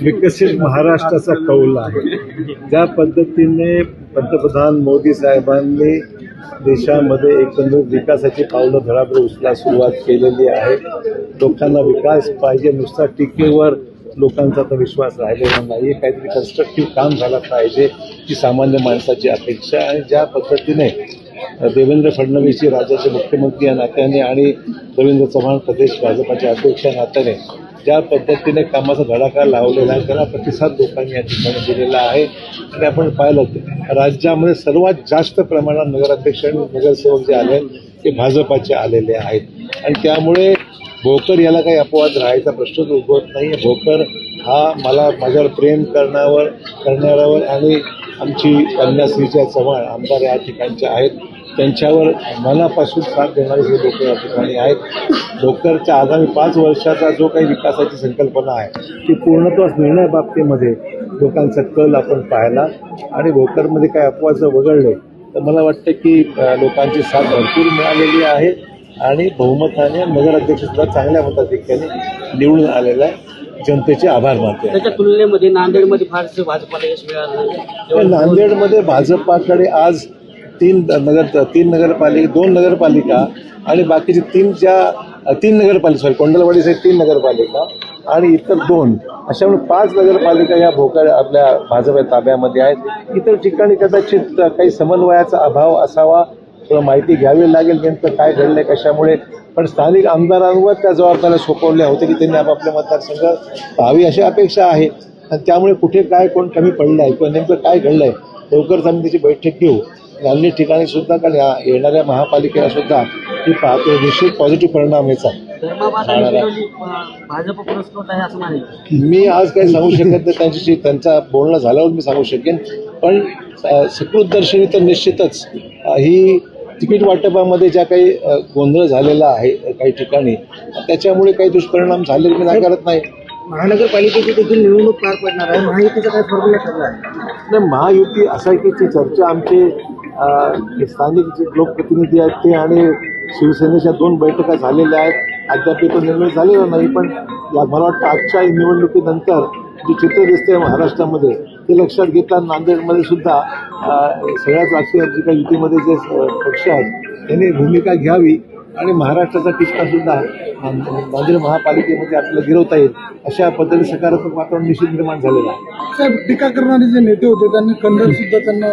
विकसित महाराष्ट्राचा कौल आहे। ज्या पद्धतीने पंतप्रधान मोदी साहेबांनी देशामध्ये एकंदर विकासाची पावलं धडाधड उचलायला सुरुवात केलेली आहे। लोकांना विकास पाहिजे, नुसता टीकेवर लोकांचा तर विश्वास राहिलेला नाही। काहीतरी कन्स्ट्रक्टिव्ह काम झालं पाहिजे ही सामान्य माणसाची अपेक्षा आहे। ज्या पद्धतीने देवेंद्र फडणवीस राज्याचे मुख्यमंत्री या नात्याने आणि रवींद्र चव्हाण प्रदेश भाजपाचे अध्यक्ष या नात्याने ज्या पद्धतीने कामाचा धडाका लावलेला आहे त्याला प्रतिसाद लोकांनी या ठिकाणी दिलेला आहे। आणि आपण पाहिलं राज्यामध्ये सर्वात जास्त प्रमाणात नगराध्यक्ष आणि नगरसेवक जे आले ते भाजपाचे आलेले आहेत आणि त्यामुळे भोकर याला काही अपवाद राहायचा प्रश्नच उद्भवत नाही। भोकर हा मला माझ्यावर प्रेम करणाऱ्यावर आणि आमची कन्याश्रीच्या चव्हाण आमदार या ठिकाणचे आहेत त्यांच्यावर मनापासून साथ देणारे हे लोक या ठिकाणी आहेत। भोकरच्या आगामी 5 वर्षाचा जो काही विकासाची संकल्पना आहे ती पूर्णत्वास निर्णय बाबतीमध्ये लोकांचा कल आपण पाहिला आणि भोकरमध्ये काय अपवाद वगळले तर मला वाटतं की लोकांची साथ भरपूर मिळालेली आहे आणि बहुमताने नगराध्यक्ष सुद्धा चांगल्या मताधिक्याने निवडून आलेला आहे। जनतेचे आभार मानते। त्याच्या तुलनेमध्ये नांदेडमध्ये फारसे भाजपाला यश मिळालं नाही। नांदेडमध्ये भाजपाकडे आज 2 नगरपालिका आणि बाकीचे 3 नगरपालिका कोंडलवाडी सहित 3 नगरपालिका आणि इतर 2 अशामुळे 5 नगरपालिका या भोकर आपल्या भाजप ताब्यामध्ये आहेत। इतर ठिकाणी कदाचित काही समन्वयाचा अभाव असावा, थोडं माहिती घ्यावी लागेल नेमकं काय घडलंय कशामुळे, पण स्थानिक आमदारांवर त्या जबाबदाऱ्या सोपवल्या होत्या की त्यांनी आपापल्या मतदारसंघ पाहावी अशी अपेक्षा आहे आणि त्यामुळे कुठे काय कोण कमी पडलं आहे किंवा नेमकं काय घडलंय लवकरच आम्ही त्याची बैठक घेऊ। अन्य ठिकाणी सुद्धा कारण येणाऱ्या महापालिकेला सुद्धा ती पाहतो निश्चित पॉझिटिव्ह परिणाम याचा भाजप पुरस्कृत आहे असं नाही। मी आज काही सांगू शकत नाही, त्यांच्याशी त्यांचा बोलणं झाल्यावर मी सांगू शकेन, पण सकृत दर्शनी तर निश्चितच ही तिकीट वाटपामध्ये ज्या काही गोंधळ झालेला आहे काही ठिकाणी त्याच्यामुळे काही दुष्परिणाम झाले मी नाकारत नाही। महानगरपालिकेची देखील निवडणूक पार पडणार आहे, महायुतीचा काय फॉर्म्युला ठरला आहे? नाही, महायुती असा की चर्चा आमचे स्थानिक जे लोकप्रतिनिधी आहेत ते आणि शिवसेनेच्या 2 बैठका झालेल्या आहेत। अद्याप तो निर्णय झालेला नाही, पण मला वाटतं आजच्या निवडणुकीनंतर जे चित्र दिसते महाराष्ट्रामध्ये ते लक्षात घेता नांदेडमध्ये सुद्धा सगळ्याच राजकीय जी काही युतीमध्ये जे पक्ष आहेत त्यांनी भूमिका घ्यावी आणि महाराष्ट्राचा किस्सा सुद्धा नांदेड महापालिकेमध्ये आपल्याला गिरवता येईल अशा पद्धतीने सकारात्मक वातावरण निश्चित निर्माण झालेलं आहे। साहेब, टीका करणारे जे नेते होते त्यांनी कन्नड सुद्धा त्यांना